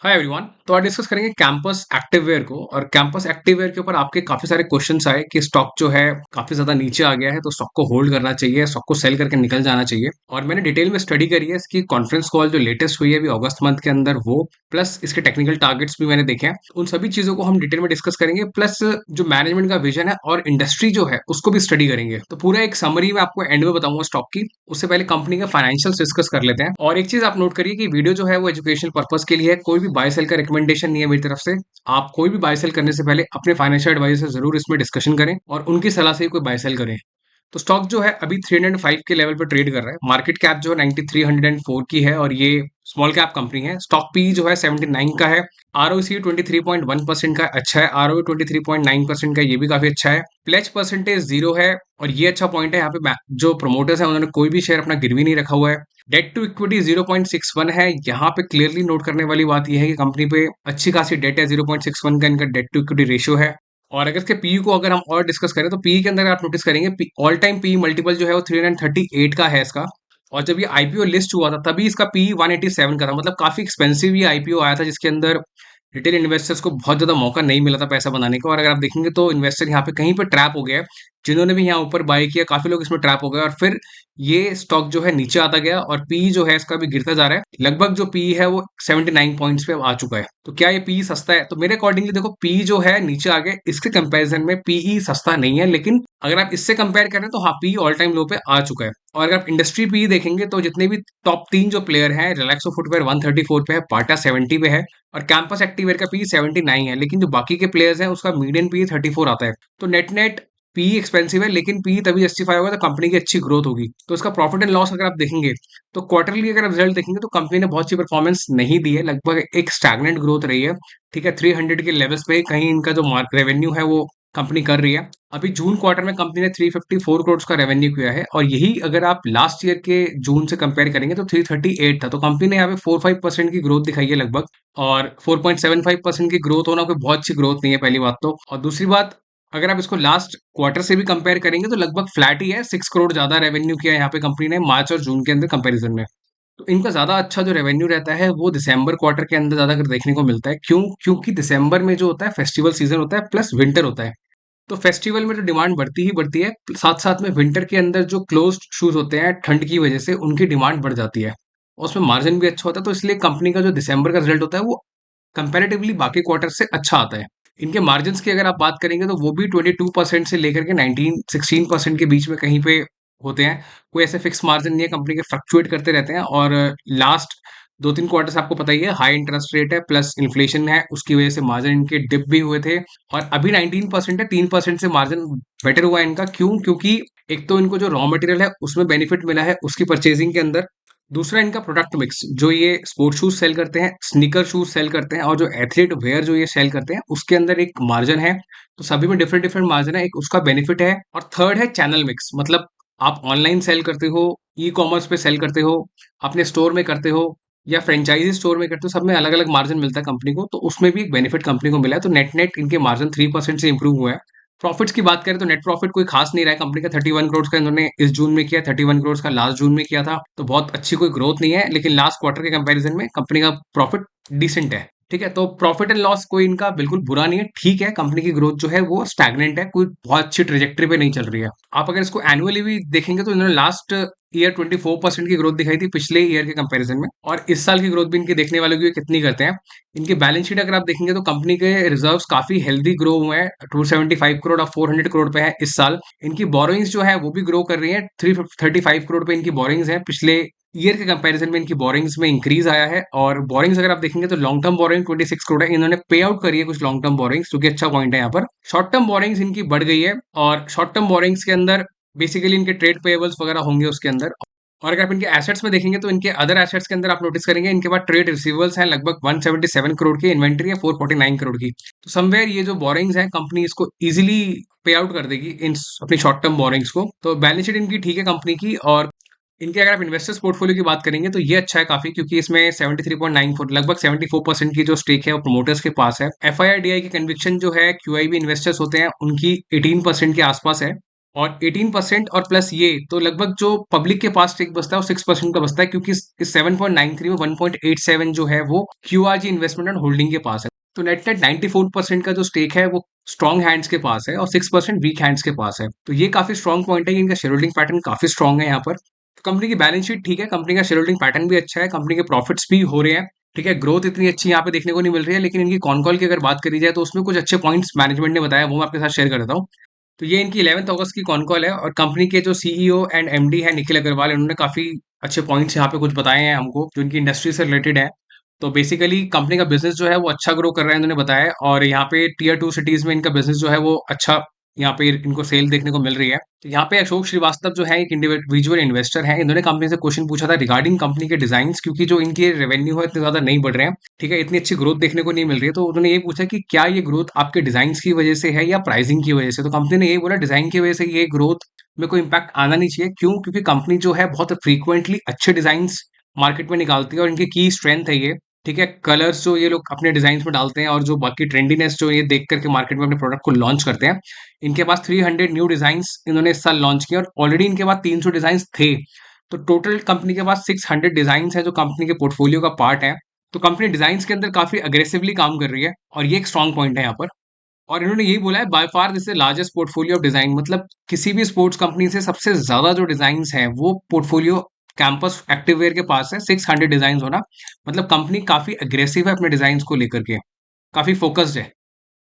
Hi everyone. तो आज discuss करेंगे कैंपस एक्टिववेयर को। और कैंपस एक्टिववेयर के ऊपर आपके काफी सारे क्वेश्चंस आए कि स्टॉक जो है काफी ज्यादा नीचे आ गया है, तो स्टॉक को होल्ड करना चाहिए, स्टॉक को सेल करके निकल जाना चाहिए। और मैंने डिटेल में स्टडी करी है इसकी कॉन्फ्रेंस कॉल जो लेटेस्ट हुई है अभी अगस्त मंथ के अंदर, वो प्लस इसके टेक्निकल टारगेट्स भी मैंने देखे हैं। उन सभी चीजों को हम डिटेल में डिस्कस करेंगे, प्लस जो मैनेजमेंट का विजन है और इंडस्ट्री जो है उसको भी स्टडी करेंगे। तो पूरा एक समरी मैं आपको एंड में बताऊंगा स्टॉक की। उससे पहले कंपनी का फाइनेंशियल डिस्कस कर लेते हैं। और एक चीज आप नोट करिए कि वीडियो जो है वो एजुकेशनल पर्पस के लिए है, कोई भी बाय सेल का रिकमेंडेशन नहीं है मेरी तरफ से। आप कोई भी बाय सेल करने से पहले अपने फाइनेंशियल एडवाइजर से जरूर इसमें डिस्कशन करें और उनकी सलाह से ही कोई बाय सेल करें। तो स्टॉक जो है अभी 305 के लेवल पर ट्रेड कर रहा है। मार्केट कैप जो है 9304 की है और ये स्मॉल कैप कंपनी है। स्टॉक पी जो है 79 का है। आरओसी 23.1% का अच्छा है। आरओ 23.9% का, ये भी काफी अच्छा है। प्लेज परसेंटेज 0 है और ये अच्छा पॉइंट है। यहाँ पे जो प्रोमोटर्स है उन्होंने कोई भी शेयर अपना गिरवी नहीं रखा हुआ है। डेट टू इक्विटी 0.61 है। यहाँ पे क्लियरली नोट करने वाली बात यह है कि कंपनी पे अच्छी खासी डेट है। 0.61 का इनका डेट टू इक्विटी रेशियो है। और अगर इसके पी को अगर हम और डिस्कस करें तो पी के अंदर आप नोटिस करेंगे ऑल टाइम पी मल्टीपल जो है वो 338 का है इसका। और जब ये आईपीओ लिस्ट हुआ था तभी इसका पी 187 का था। मतलब काफी एक्सपेंसिव ये आईपीओ आया था, जिसके अंदर रिटेल इन्वेस्टर्स को बहुत ज्यादा मौका नहीं मिला था पैसा बनाने का। और अगर आप देखेंगे तो इन्वेस्टर यहाँ पे कहीं पे ट्रैप हो गया है। जिन्होंने भी यहाँ ऊपर बाय किया, काफी लोग इसमें ट्रैप हो गए और फिर ये स्टॉक जो है नीचे आता गया और पी जो है इसका भी गिरता जा रहा है। लगभग जो पी है वो 79 पॉइंट्स पे आ चुका है। तो क्या ये पी सस्ता है? तो मेरे अकॉर्डिंगली देखो, पी जो है नीचे आ गया, इसके कंपैरिजन में पीई सस्ता नहीं है। लेकिन अगर आप इससे कंपेयर करें तो हाँ, पी ऑल टाइम लो पे आ चुका है। और अगर आप इंडस्ट्री पी देखेंगे तो जितने भी टॉप तीन जो प्लेयर हैं, रिलैक्सो फुटवेयर 134 पे है, बाटा 70 पे है और कैंपस एक्टिवेयर का पी 79 है। लेकिन जो बाकी के प्लेयर्स हैं उसका मीडियन पी 34 आता है। तो नेट नेट पी एक्सपेंसिव है, लेकिन पी तभी जस्टिफाई होगा तो कंपनी की अच्छी ग्रोथ होगी। तो इसका प्रॉफिट एंड लॉस अगर आप देखेंगे तो क्वार्टरली अगर आप रिजल्ट देखेंगे तो कंपनी ने बहुत सी परफॉर्मेंस नहीं दी है। लगभग एक स्टैग्नेंट ग्रोथ रही है। ठीक है, 300 के लेवल्स पे कहीं इनका जो मार्क रेवेन्यू है वो कंपनी कर रही है। अभी जून क्वार्टर में कंपनी ने 354 करोड़ का रेवेन्यू किया है और यही अगर आप लास्ट ईयर के जून से कंपेयर करेंगे तो 338 था। तो कंपनी ने यहाँ पे 4-5% की ग्रोथ दिखाई है लगभग। और 4.75% की ग्रोथ होना कोई बहुत अच्छी ग्रोथ नहीं है, पहली बात तो। और दूसरी बात, अगर आप इसको लास्ट क्वार्टर से भी कंपेयर करेंगे तो लगभग फ्लैट ही है। 6 करोड़ ज्यादा रेवेन्यू किया है यहाँ पे कंपनी ने मार्च और जून के अंदर कंपैरिजन में। तो इनका ज्यादा अच्छा जो रेवेन्यू रहता है वो दिसंबर क्वार्टर के अंदर ज्यादा देखने को मिलता है। क्यों? क्योंकि दिसंबर में जो होता है फेस्टिवल सीजन होता है प्लस विंटर होता है। तो फेस्टिवल में तो डिमांड बढ़ती ही बढ़ती है, साथ साथ में विंटर के अंदर जो क्लोज्ड शूज होते हैं ठंड की वजह से उनकी डिमांड बढ़ जाती है और उसमें मार्जिन भी अच्छा होता है। तो इसलिए कंपनी का जो दिसंबर का रिजल्ट होता है वो कंपैरेटिवली बाकी क्वार्टर से अच्छा आता है। इनके मार्जिन्स की अगर आप बात करेंगे तो वो भी 22% से लेकर के 19-16% के बीच में कहीं पे होते हैं। कोई ऐसे फिक्स मार्जिन नहीं है, कंपनी के फ्लक्चुएट करते रहते हैं। और लास्ट 2-3 क्वार्टर्स आपको पता ही है, हाई इंटरेस्ट रेट है प्लस इन्फ्लेशन है, उसकी वजह से मार्जिन इनके डिप भी हुए थे। और अभी 19% है, 3% से मार्जिन बेटर हुआ है इनका। क्यों? क्योंकि एक तो इनको जो रॉ मटेरियल है उसमें बेनिफिट मिला है उसकी परचेजिंग के अंदर। दूसरा इनका प्रोडक्ट मिक्स, जो ये स्पोर्ट्स शूज सेल करते हैं, स्नीकर शूज सेल करते हैं और जो एथलीट वेयर जो ये सेल करते हैं उसके अंदर एक मार्जिन है। तो सभी में डिफरेंट डिफरेंट मार्जिन है, एक उसका बेनिफिट है। और थर्ड है चैनल मिक्स, मतलब आप ऑनलाइन सेल करते हो, ई कॉमर्स पे सेल करते हो, अपने स्टोर में करते हो या फ्रेंचाइजी स्टोर में करते हो, सब में अलग अलग मार्जिन मिलता है कंपनी को। तो उसमें भी एक बेनिफिट कंपनी को मिला है। तो नेट नेट इनके मार्जिन 3% से इंप्रूव हुआ है। प्रॉफिट्स की बात करें तो नेट प्रॉफिट कोई खास नहीं रहा है कंपनी का। 31 करोड़ का इन्होंने इस जून में किया, 31 करोड़ का लास्ट जून में किया था। तो बहुत अच्छी कोई ग्रोथ नहीं है, लेकिन लास्ट क्वार्टर के कंपैरिजन में कंपनी का प्रॉफिट डिसेंट है। ठीक है, तो प्रॉफिट एंड लॉस कोई इनका बिल्कुल बुरा नहीं है, ठीक है। कंपनी की ग्रोथ जो है वो स्टैग्नेंट है, कोई बहुत अच्छी ट्रेजेक्टरी पे नहीं चल रही है। आप अगर इसको एनुअली भी देखेंगे तो इन्होंने लास्ट ईयर 24% की ग्रोथ दिखाई थी पिछले ईयर के कंपैरिजन में। और इस साल की ग्रोथ भी इनकी देखने वालों की कितनी करते हैं। इनकी बैलेंस शीट अगर आप देखेंगे तो कंपनी के रिजर्व्स काफी हेल्दी ग्रो हुए हैं। 275 करोड़ और 400 करोड़ पे है इस साल। इनकी बोरोइंग्स जो है वो भी ग्रो कर रही है। 335 करोड़ पे इनकी बोरोइंग्स है। पिछले ईयर के कंपैरिजन में इनकी बोरिंग्स में इंक्रीज आया है। और बोरिंग्स अगर आप देखेंगे तो लॉन्ग टर्म बोरिंग 26 करोड़ है। इन्होंने पे आउट करी है कुछ लॉन्ग टर्म बोरिंग्स, जो कि अच्छा पॉइंट है यहाँ पर। शॉर्ट टर्म बोरिंग्स इनकी बढ़ गई है और शॉर्ट टर्म बोरिंग्स के अंदर बेसिकली इनके ट्रेड पेएबल्स वगैरह होंगे उसके अंदर। और अगर आप इनके एसेट्स में देखेंगे तो इनके अदर एसेट्स के अंदर आप नोटिस करेंगे इनके पास ट्रेड रिसीवेबल्स हैं लगभग 177 करोड़ की, इन्वेंट्री है 449 करोड़ की। तो समवेयर ये जो बोरिंग्स हैं कंपनी इसको इजीली पे आउट कर देगी इन अपनी शॉर्ट टर्म बोरिंग्स को। तो बैलेंस शीट इनकी ठीक है कंपनी की। और इनके अगर आप इन्वेस्टर्स पोर्टफोलियो की बात करेंगे तो ये अच्छा है काफी, क्योंकि इसमें 73.94 लगभग 74% की जो स्टेक है वो प्रोमोटर्स के पास है। एफआईआईडीआई की कन्विक्शन जो है, क्यूआईबी इन्वेस्टर्स होते हैं उनकी 18% के आसपास है। और 18% और प्लस ये तो लगभग जो पब्लिक के पास स्टेक बचता है वो 6% का बचता है, क्योंकि इस 7.93 में 1.87 जो है वो क्यूआरजी इन्वेस्टमेंट एंड होल्डिंग के पास है। तो नेट नेट 94% का जो स्टेक है वो स्ट्रॉन्ग हैंड्स के पास है और 6% वीक हैंड्स के पास है। तो ये काफी स्ट्रॉन्ग पॉइंट है कि इनका शेयर होल्डिंग पैटर्न काफी स्ट्रॉन्ग है यहाँ पर। तो कंपनी की बैलेंस शीट ठीक है, कंपनी का शेयर होल्डिंग पैटर्न भी अच्छा है, कंपनी के प्रॉफिट्स भी हो रहे हैं। ठीक है, ग्रोथ इतनी अच्छी यहाँ पे देखने को नहीं मिल रही है, लेकिन इनकी कॉन कॉल की अगर बात करी जाए तो उसमें कुछ अच्छे पॉइंट्स मैनेजमेंट ने बताया, वो मैं आपके साथ शेयर कर देता हूँ। तो ये इनकी 11 अगस्त की कॉन कॉल है और कंपनी के जो सीईओ एंड एमडी है निखिल अग्रवाल, इन्होंने काफी अच्छे पॉइंट्स यहाँ पे कुछ बताए हैं हमको जो इनकी इंडस्ट्री से रिलेटेड है। तो बेसिकली कंपनी का बिजनेस जो है वो अच्छा ग्रो कर रहा है, इन्होंने बताया। और यहाँ पे टीयर 2 सिटीज में इनका बिजनेस जो है वो अच्छा, यहाँ पे इनको सेल देखने को मिल रही है। तो यहाँ पे अशोक श्रीवास्तव जो है एक इंडिविजुअल इन्वेस्टर है, इन्होंने कंपनी से क्वेश्चन पूछा था रिगार्डिंग कंपनी के डिजाइन, क्योंकि जो इनके रेवेन्यू है इतने ज्यादा नहीं बढ़ रहे हैं। ठीक है, इतनी अच्छी ग्रोथ देखने को नहीं मिल रही है। तो उन्होंने ये पूछा कि क्या ये ग्रोथ आपके डिजाइन की वजह से है या प्राइसिंग की वजह से। तो कंपनी ने ये बोला डिजाइन की वजह से ये ग्रोथ में कोई इम्पैक्ट आना नहीं चाहिए। क्यों? क्योंकि कंपनी जो है बहुत फ्रीक्वेंटली अच्छे डिजाइन मार्केट में निकालती है और इनकी की स्ट्रेंथ है ये। ठीक है, कलर्स जो ये लोग अपने डिजाइन में डालते हैं और जो बाकी ट्रेंडीनेस जो ये देख करके मार्केट में अपने प्रोडक्ट को लॉन्च करते हैं। इनके पास 300 न्यू डिजाइन्स इन्होंने इस साल लॉन्च किए और ऑलरेडी इनके पास 300 डिजाइन्स थे। तो टोटल कंपनी के पास 600 डिजाइन्स हैं जो कंपनी के पोर्टफोलियो का पार्ट है। तो कंपनी डिजाइन्स के अंदर काफी अग्रेसिवली काम कर रही है और ये एक स्ट्रॉन्ग पॉइंट है यहाँ पर। और इन्होंने यही बोला है by far this largest portfolio of design, मतलब किसी भी स्पोर्ट्स कंपनी से सबसे ज्यादा जो डिजाइन है वो पोर्टफोलियो कैंपस एक्टिववेयर के पास है। 600 डिजाइन होना मतलब कंपनी काफी अग्रेसिव है अपने डिजाइन को लेकर के, काफी फोकस्ड है।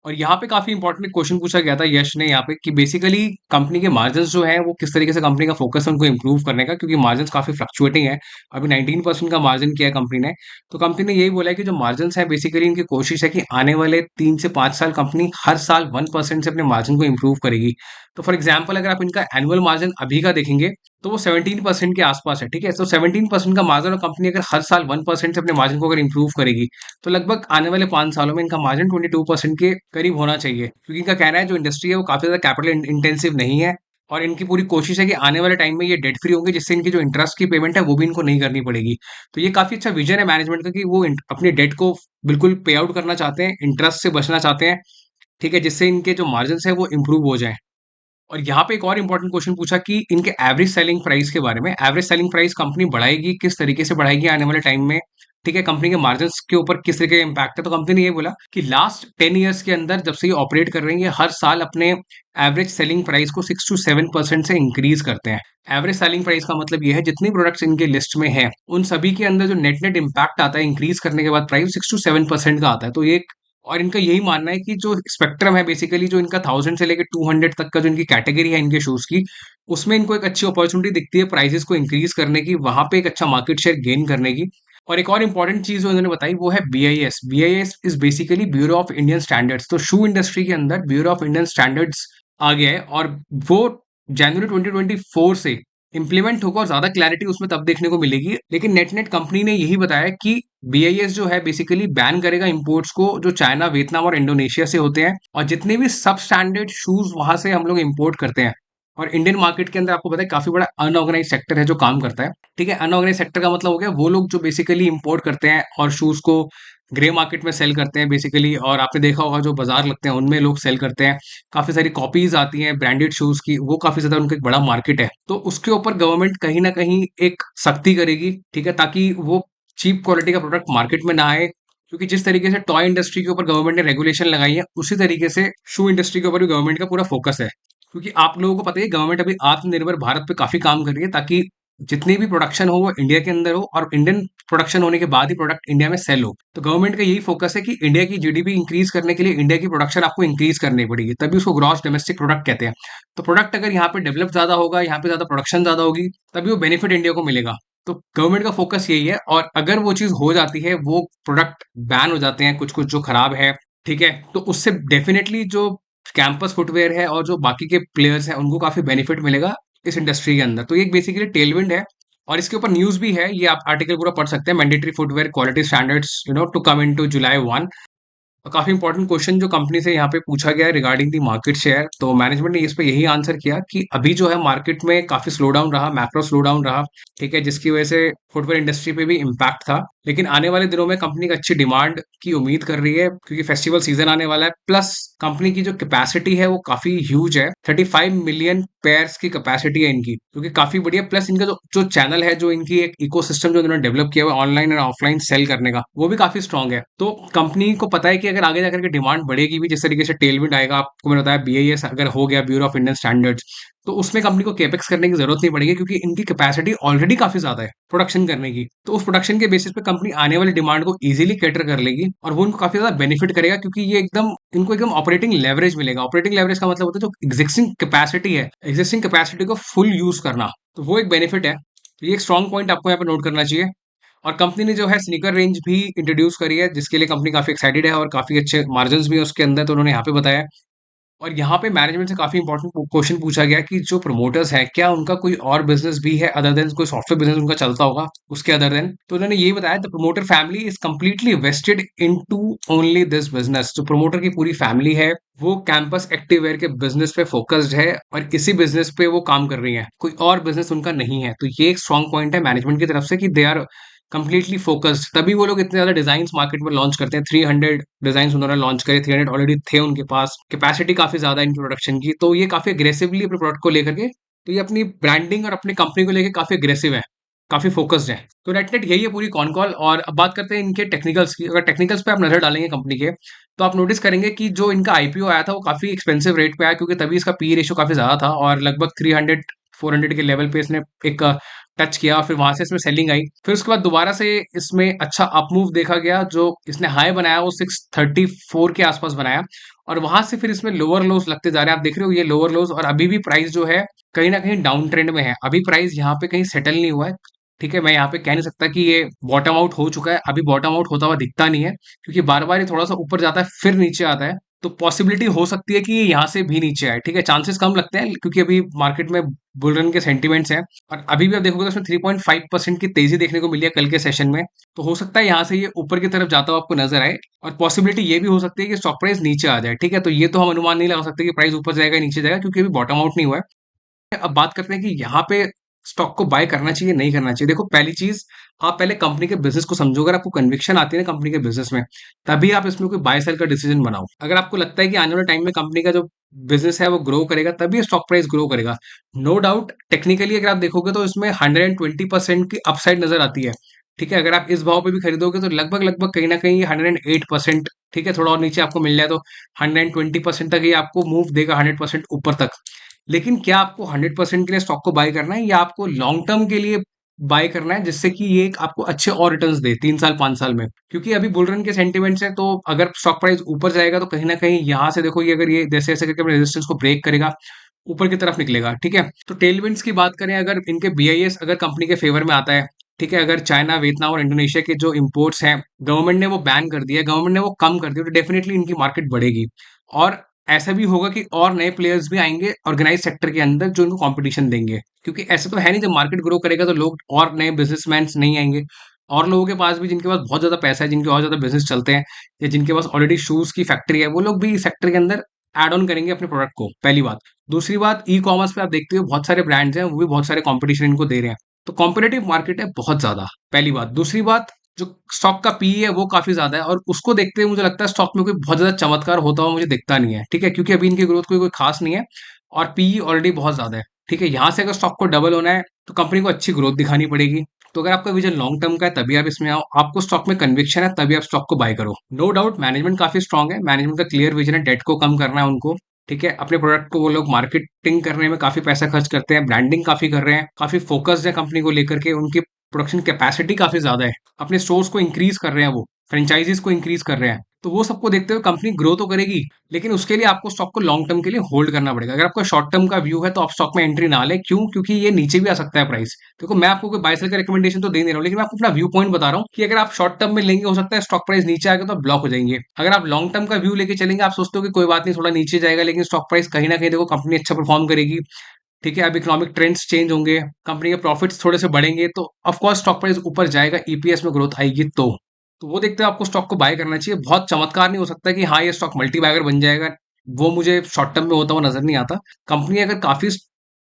और यहाँ पे काफी इंपॉर्टेंट क्वेश्चन पूछा गया था यश ने यहाँ पे कि बेसिकली कंपनी के मार्जिन्स जो है वो किस तरीके से कंपनी का फोकस है उनको इंप्रूव करने का, क्योंकि मार्जिन्स काफी फ्लक्चुएटिंग है। अभी 19% का मार्जिन किया है कंपनी ने। तो कंपनी ने यही बोला है कि जो मार्जिन्स है बेसिकली इनकी कोशिश है कि आने वाले 3 से 5 साल कंपनी हर साल 1% से अपने मार्जिन को इंप्रूव करेगी। तो फॉर एग्जाम्पल अगर आप इनका एनुअल मार्जिन अभी का देखेंगे तो वो 17% के आसपास है। ठीक है, तो 17% का मार्जिन और कंपनी अगर हर साल 1% से अपने मार्जिन को अगर इंप्रूव करेगी तो लगभग आने वाले 5 सालों में इनका मार्जिन 22% के करीब होना चाहिए। क्योंकि इनका कहना है जो इंडस्ट्री है वो काफी ज्यादा कैपिटल इंटेंसिव नहीं है और इनकी पूरी कोशिश है कि आने वाले टाइम में ये डेट फ्री होंगे, जिससे इनकी जो इंटरेस्ट की पेमेंट है वो भी इनको नहीं करनी पड़ेगी। तो ये काफी अच्छा विजन है मैनेजमेंट का कि वो अपनी डेट को बिल्कुल पे आउट करना चाहते हैं, इंटरेस्ट से बचना चाहते हैं। ठीक है, जिससे इनके जो मार्जिन है वो इंप्रूव हो जाए। और यहाँ पे एक और इम्पोर्टेंट क्वेश्चन पूछा कि इनके एवरेज सेलिंग प्राइस के बारे में। एवरेज सेलिंग प्राइस कंपनी बढ़ाएगी, किस तरीके से बढ़ाएगी आने वाले टाइम में। ठीक है, कंपनी के मार्जिन के ऊपर किस तरीके का इम्पैक्ट है। तो कंपनी ने ये बोला कि लास्ट 10 ईयर्स के अंदर जब से ये ऑपरेट कर रही है ये हर साल अपने एवरेज सेलिंग प्राइस को 6 to 7% से इंक्रीज करते हैं। एवरेज सेलिंग प्राइस का मतलब ये है जितनी प्रोडक्ट्स इनके लिस्ट में है उन सभी के अंदर जो नेट नेट इम्पैक्ट आता है इंक्रीज करने के बाद प्राइस 6 to 7% का आता है। तो ये और इनका यही मानना है कि जो स्पेक्ट्रम है बेसिकली जो इनका 1000 से लेकर 200 तक का जो इनकी कैटेगरी है इनके शूज की, उसमें इनको एक अच्छी अपॉर्चुनिटी दिखती है प्राइसेस को इंक्रीज करने की, वहां पे एक अच्छा मार्केट शेयर गेन करने की। और एक और इंपॉर्टेंट चीज जो इन्होंने बताई वो है BIS। BIS is basically bureau of Indian standards. तो शू इंडस्ट्री के अंदर ब्यूरो ऑफ इंडियन स्टैंडर्ड्स आ गया है और वो जनवरी 2024 से इम्प्लीमेंट होगा और ज्यादा क्लैरिटी उसमें तब देखने को मिलेगी। लेकिन नेट नेट कंपनी ने यही बताया कि BIS जो है बेसिकली बैन करेगा इंपोर्ट्स को जो चाइना, वियतनाम और इंडोनेशिया से होते हैं और जितने भी सब स्टैंडर्ड शूज वहां से हम लोग इंपोर्ट करते हैं। और इंडियन मार्केट के अंदर आपको पता है काफी बड़ा अनऑर्गेनाइज सेक्टर है जो काम करता है। ठीक है, अनऑर्गेनाइज सेक्टर का मतलब हो गया वो लोग जो बेसिकली इंपोर्ट करते हैं और शूज को ग्रे मार्केट में सेल करते हैं बेसिकली। और आपने देखा होगा जो बाजार लगते हैं उनमें लोग सेल करते हैं, काफी सारी कॉपीज आती हैं ब्रांडेड शूज की, वो काफी ज्यादा उनका एक बड़ा मार्केट है। तो उसके ऊपर गवर्नमेंट कहीं ना कहीं एक सख्ती करेगी। ठीक है, ताकि वो चीप क्वालिटी का प्रोडक्ट मार्केट में ना आए। क्योंकि जिस तरीके से टॉय इंडस्ट्री के ऊपर गवर्नमेंट ने रेगुलेशन लगाई है उसी तरीके से शू इंडस्ट्री के ऊपर भी गवर्नमेंट का पूरा फोकस है। क्योंकि आप लोगों को पता है गवर्नमेंट अभी आत्मनिर्भर भारत पे काफी काम कर रही है ताकि जितनी भी प्रोडक्शन हो वो इंडिया के अंदर हो और इंडियन प्रोडक्शन होने के बाद ही प्रोडक्ट इंडिया में सेल हो। तो गवर्नमेंट का यही फोकस है कि इंडिया की GDP इंक्रीज करने के लिए इंडिया की प्रोडक्शन आपको इंक्रीज करनी पड़ेगी, तभी उसको ग्रॉस डोमेस्टिक प्रोडक्ट कहते हैं। तो प्रोडक्ट अगर यहाँ पे डेवलप ज्यादा होगा, यहाँ पे ज्यादा प्रोडक्शन ज्यादा होगी, तभी वो बेनिफिट इंडिया को मिलेगा। तो गवर्नमेंट का फोकस यही है। और अगर वो चीज हो जाती है, वो प्रोडक्ट बैन हो जाते हैं कुछ कुछ जो खराब है, ठीक है, तो उससे डेफिनेटली जो कैंपस फुटवेयर है और जो बाकी के प्लेयर्स हैं उनको काफी बेनिफिट मिलेगा इस इंडस्ट्री के अंदर। तो ये बेसिकली टेलविंड है और इसके ऊपर न्यूज भी है, ये आप आर्टिकल पूरा पढ़ सकते हैं। Mandatory footwear quality standards to come into July 1। और काफी इंपॉर्टेंट क्वेश्चन जो कंपनी से यहाँ पे पूछा गया है रिगार्डिंग दी मार्केट शेयर, तो मैनेजमेंट ने इस पे यही आंसर किया कि अभी जो है मार्केट में काफी स्लो डाउन रहा, मैक्रो स्लो डाउन रहा। ठीक है, जिसकी वजह से फुटवेयर इंडस्ट्री पे भी इम्पैक्ट था। लेकिन आने वाले दिनों में कंपनी का अच्छी डिमांड की उम्मीद कर रही है, क्योंकि फेस्टिवल सीजन आने वाला है। प्लस कंपनी की जो कैपेसिटी है वो काफी ह्यूज है, 35 मिलियन पेयर्स की कैपेसिटी है इनकी, जो कि काफी बढ़िया। प्लस इनका जो जो चैनल है, जो इनकी एक इकोसिस्टम जो उन्होंने डेवलप किया हुआ है ऑनलाइन और ऑफलाइन सेल करने का, वो भी काफी स्ट्रांग है। तो कंपनी को पता है कि अगर आगे जाकर के डिमांड बढ़ेगी भी, जिस तरीके से टेलविंड आएगा, आपको मैंने बताया बीआईएस अगर हो गया, ब्यूरो ऑफ इंडियन स्टैंडर्ड्स, तो उसमें कंपनी को केपेक्स करने की जरूरत नहीं पड़ेगी, क्योंकि इनकी कैपेसिटी ऑलरेडी काफी ज्यादा है प्रोडक्शन करने की। तो उस प्रोडक्शन के बेसिस पे कंपनी आने वाली डिमांड को इजीली कैटर कर लेगी, और वो उनको काफी ज्यादा बेनिफिट करेगा, क्योंकि ये एकदम इनको एकदम ऑपरेटिंग लेवरेज मिलेगा। ऑपरेटिंग लेवरेज का मतलब होता है जो एग्जिस्टिंग कैपेसिटी है, एग्जिस्टिंग कैपेसिटी को फुल यूज करना, तो वो एक बेनिफिट है। तो ये एक स्ट्रॉन्ग पॉइंट आपको यहाँ पे नोट करना चाहिए। और कंपनी ने जो है स्नीकर रेंज भी इंट्रोड्यूस करी है, जिसके लिए कंपनी काफी एक्साइटेड है, और काफी अच्छे मार्जिन भी है उसके अंदर, तो उन्होंने यहाँ पे बताया। और यहाँ पे मैनेजमेंट से काफी इंपॉर्टेंट क्वेश्चन पूछा गया कि जो प्रमोटर्स हैं, क्या उनका कोई और बिजनेस भी है अदर देन, कोई सॉफ्टवेयर बिजनेस उनका चलता होगा उसके अदर देन। तो उन्होंने ये बताया, the promoter family is completely vested into only this business. जो प्रमोटर की पूरी फैमिली है, वो कैंपस एक्टिववेयर के बिजनेस पे फोकस्ड है, और इसी बिजनेस पे वो काम कर रही है, कोई और बिजनेस उनका नहीं है। तो ये एक स्ट्रॉन्ग पॉइंट है मैनेजमेंट की तरफ से कि दे आर कंप्लीटली फोकस्ड, तभी वो लोग इतने ज्यादा डिजाइन मार्केट में लॉन्च करते हैं। 300 डिजाइन उन्होंने लॉन्च करे, 300 ऑलरेडी थे उनके पास, कैपेसिटी काफी ज्यादा है इनकी प्रोडक्शन की। तो ये काफी अग्रेसिवली अपने प्रोडक्ट को लेकर के, तो ये अपनी ब्रांडिंग और अपनी कंपनी को लेकर काफी अग्रेसिव है, काफी फोकस्ड है। तो नेट नेट यही है पूरी कॉन कॉल। और अब बात करते हैं इनके टेक्निकल्स की। अगर टेक्निकल्स पे आप नजर डालेंगे कंपनी के, तो आप नोटिस करेंगे कि जो इनका आईपीओ आया था वो काफी एक्सपेंसिव रेट पे आया, क्योंकि तभी इसका पी रेशियो काफी ज्यादा था, और लगभग 300 400 के लेवल पे इसने एक टच किया, फिर वहां से इसमें सेलिंग आई। फिर उसके बाद दोबारा से इसमें अच्छा अप मूव देखा गया, जो इसने हाई बनाया वो 634 के आसपास बनाया, और वहां से फिर इसमें लोअर लोज लगते जा रहे हैं। आप देख रहे हो ये लोअर लोज, और अभी भी प्राइस जो है कहीं ना कहीं डाउन ट्रेंड में है। अभी प्राइस यहाँ पे कहीं सेटल नहीं हुआ है। ठीक है, मैं यहाँ पे कह नहीं सकता कि ये बॉटम आउट हो चुका है, अभी बॉटम आउट होता हुआ दिखता नहीं है, क्योंकि बार बार ये थोड़ा सा ऊपर जाता है फिर नीचे आता है। तो पॉसिबिलिटी हो सकती है कि ये यहाँ से भी नीचे आए। ठीक है, चांसेस कम लगते हैं, क्योंकि अभी मार्केट में बुल रन के सेंटीमेंट्स हैं, और अभी भी आप देखोगे तो उसमें 3.5% की तेजी देखने को मिली है कल के सेशन में। तो हो सकता है यहाँ से ये ऊपर की तरफ जाता हुआ आपको नजर आए, और पॉसिबिलिटी ये भी हो सकती है कि स्टॉक प्राइस नीचे आ जाए। ठीक है, तो ये तो हम अनुमान नहीं लगा सकते कि प्राइस ऊपर जाएगा या नीचे जाएगा, क्योंकि अभी बॉटम आउट नहीं हुआ है। अब बात करते हैं कि यहाँ पे स्टॉक को बाय करना चाहिए नहीं करना चाहिए। देखो, पहली चीज, आप पहले कंपनी के बिजनेस को समझो। अगर आपको कन्विक्शन आती है ना कंपनी के बिजनेस में, तभी आप इसमें कोई बाय सेल का डिसीजन बनाओ। अगर आपको लगता है कि आने वाले टाइम में कंपनी का जो बिजनेस है वो ग्रो करेगा, तभी स्टॉक प्राइस ग्रो करेगा। नो डाउट, टेक्निकली अगर आप देखोगे तो इसमें 120% की अपसाइड नजर आती है। ठीक है, अगर आप इस भाव पे भी खरीदोगे तो लगभग लगभग कहीं ना कहीं 108%, ठीक है, थोड़ा और नीचे आपको मिल जाए तो 120% तक ये आपको मूव देगा, 100% ऊपर तक। लेकिन क्या आपको 100% के लिए स्टॉक को बाय करना है, या आपको लॉन्ग टर्म के लिए बाय करना है, जिससे कि ये एक आपको अच्छे और रिटर्न्स दे 3 साल 5 साल में? क्योंकि अभी बुल रन के सेंटिमेंट्स है, तो अगर स्टॉक प्राइस ऊपर जाएगा तो कहीं ना कहीं यहाँ से देखो, ये अगर ये जैसे जैसे करके अपने रेजिस्टेंस को ब्रेक करेगा, ऊपर की तरफ निकलेगा। ठीक है, तो टेलविंड्स की बात करें, अगर इनके बीआईएस अगर कंपनी के फेवर में आता है, ठीक है, अगर चाइना, वियतनाम और इंडोनेशिया के जो इंपोर्ट्स हैं, गवर्नमेंट ने वो बैन कर दिया, गवर्नमेंट ने वो कम कर दिया, तो डेफिनेटली इनकी मार्केट बढ़ेगी। और ऐसा भी होगा कि और नए प्लेयर्स भी आएंगे ऑर्गेनाइज सेक्टर के अंदर, जो इनको कंपटीशन देंगे। क्योंकि ऐसे तो है नहीं, जब मार्केट ग्रो करेगा तो लोग और नए बिजनेसमैन नहीं आएंगे, और लोगों के पास भी, जिनके पास बहुत ज्यादा पैसा है, जिनके और ज्यादा बिजनेस चलते हैं, या जिनके पास ऑलरेडी शूज की फैक्ट्री है, वो लोग भी इस सेक्टर के अंदर एड ऑन करेंगे अपने प्रोडक्ट को। पहली बात। दूसरी बात, ई कॉमर्स पे आप देखते हो बहुत सारे ब्रांड्स हैं, वो भी बहुत सारे कंपटीशन इनको दे रहे हैं। तो कॉम्पिटेटिव मार्केट है बहुत ज्यादा, पहली बात। दूसरी बात, जो स्टॉक का पी है वो काफी ज्यादा है, और उसको देखते हुए मुझे लगता है स्टॉक में कोई बहुत ज्यादा चमत्कार होता हुआ मुझे दिखता नहीं है। ठीक है, क्योंकि अभी इनकी ग्रोथ कोई खास नहीं है, और पी ऑलरेडी बहुत ज्यादा है। ठीक है, यहाँ से अगर स्टॉक को डबल होना है तो कंपनी को अच्छी ग्रोथ दिखानी पड़ेगी। तो अगर आपका विजन लॉन्ग टर्म का है, तभी आप इसमें आओ। आपको स्टॉक में कन्विक्शन है, तभी आप स्टॉक को बाय करो। नो डाउट, मैनेजमेंट काफी स्ट्रांग है, मैनेजमेंट का क्लियर विजन है, डेट को कम करना है उनको। ठीक है, अपने प्रोडक्ट को वो लोग मार्केटिंग करने में काफी पैसा खर्च करते हैं, ब्रांडिंग काफी कर रहे हैं, काफी फोकस्ड है कंपनी को लेकर के, उनकी प्रोडक्शन कैपेसिटी काफी ज्यादा है, अपने स्टोर्स को इंक्रीज कर रहे हैं, वो फ्रेंचाइजीज को इंक्रीज कर रहे हैं। तो वो सबको देखते हुए कंपनी ग्रो तो करेगी, लेकिन उसके लिए आपको स्टॉक को लॉन्ग टर्म के लिए होल्ड करना पड़ेगा। अगर आपका शॉर्ट टर्म का व्यू है तो आप स्टॉक में एंट्री ना लें। क्यों? क्योंकि ये नीचे भी आ सकता है प्राइस। देखो, मैं आपको कोई बाय सेल का रिकमेंडेशन तो दे नहीं रहा हूँ, लेकिन मैं आपको अपना व्यू पॉइंट बता रहा हूँ कि अगर आप शॉर्ट टर्म में लेंगे, हो सकता है स्टॉक प्राइस नीचे आएगा तो आप ब्लॉक हो जाएंगे। अगर आप लॉन्ग टर्म का व्यू लेके चलेंगे, आप सोचते हो कि कोई बात नहीं, थोड़ा नीचे जाएगा, लेकिन स्टॉक प्राइस कहीं ना कहीं देखो कंपनी अच्छा परफॉर्म करेगी। ठीक है, अब इकोनॉमिक ट्रेंड्स चेंज होंगे, कंपनी के प्रॉफिट्स थोड़े से बढ़ेंगे, तो ऑफकोर्स स्टॉक प्राइस ऊपर जाएगा, ईपीएस में ग्रोथ आएगी। तो वो देखते हुए आपको स्टॉक को बाय करना चाहिए। बहुत चमत्कार नहीं हो सकता कि हाँ ये स्टॉक मल्टी बैगर बन जाएगा, वो मुझे शॉर्ट टर्म में होता हुआ नजर नहीं आता। कंपनी अगर काफी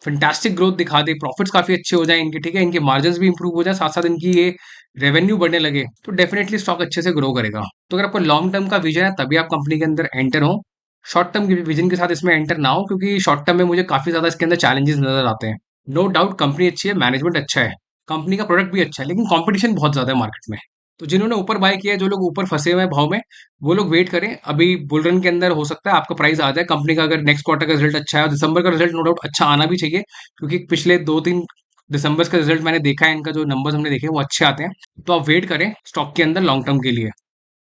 फैंटास्टिक ग्रोथ दिखा दे, प्रॉफिट्स काफ़ी अच्छे हो जाएँ इनके, ठीक है? इनके मार्जिन्स भी इंप्रूव हो जाएँ, साथ-साथ इनकी ये रेवेन्यू बढ़ने लगे, तो डेफिनिटली स्टॉक अच्छे से ग्रो करेगा। तो अगर आपको लॉन्ग टर्म का विज़न है, तभी आप कंपनी के अंदर एंटर हो। शॉर्ट टर्म के विज़न के साथ इसमें एंटर ना हो, क्योंकि शॉर्ट टर्म में मुझे काफ़ी ज़्यादा इसके अंदर चैलेंजेस नज़र आते हैं। नो डाउट कंपनी अच्छी है, मैनेजमेंट अच्छा है, कंपनी का प्रोडक्ट भी अच्छा है, लेकिन कॉम्पिटिशन बहुत ज़्यादा है मार्केट में। तो जिन्होंने ऊपर बाय किया है, जो लोग ऊपर फँसे हुए हैं भाव में, वो लोग वेट करें। अभी बुल रन के अंदर हो सकता है आपका प्राइस आ जाए, कंपनी का अगर नेक्स्ट क्वार्टर का रिजल्ट अच्छा है और दिसंबर का रिजल्ट नो डाउट अच्छा आना भी चाहिए, क्योंकि पिछले 2-3 दिसंबर्स का रिजल्ट मैंने देखा है, इनका जो नंबर्स हमने देखे हैं वो अच्छे आते हैं। तो आप वेट करें स्टॉक के अंदर लॉन्ग टर्म के लिए।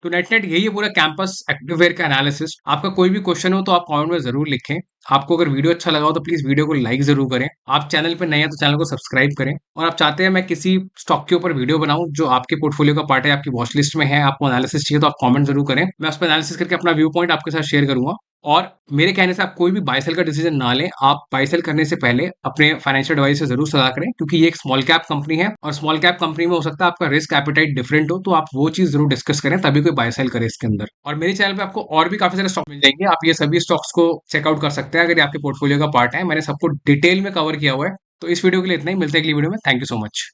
तो नेट नेट यही है पूरा कैंपस एक्टिववेयर का एनालिसिस। आपका कोई भी क्वेश्चन हो तो आप कमेंट में जरूर लिखें। आपको अगर वीडियो अच्छा लगा हो तो प्लीज वीडियो को लाइक जरूर करें। आप चैनल पे नए हैं तो चैनल को सब्सक्राइब करें, और आप चाहते हैं मैं किसी स्टॉक के ऊपर वीडियो बनाऊं जो आपके पोर्टफोलियो का पार्ट है, आपकी वॉच लिस्ट में है, आपको एनालिसिस चाहिए, तो आप कमेंट जरूर करें। मैं उस पर एनालिसिस करके अपना व्यू पॉइंट आपके साथ शेयर करूंगा। और मेरे कहने से आप कोई भी बाय सेल का डिसीजन ना लें। आप बाय सेल करने से पहले अपने फाइनेंशियल एडवाइस से जरूर सलाह करें, क्योंकि ये एक स्मॉल कैप कंपनी है, और स्मॉल कैप कंपनी में हो सकता है आपका रिस्क एपेटाइट डिफरेंट हो, तो आप वो चीज जरूर डिस्कस करें तभी कोई बाय सेल करे इसके अंदर। और मेरे चैनल पे आपको और भी काफी सारे स्टॉक मिल जाएंगे, आप ये सभी स्टॉक्स को चेकआउट कर सकते हैं अगर ये आपके पोर्टफोलियो का पार्ट है। मैंने सबको डिटेल में कवर किया हुआ है। तो इस वीडियो के लिए इतना ही, मिलते हैं अगली वीडियो में। Thank you so much.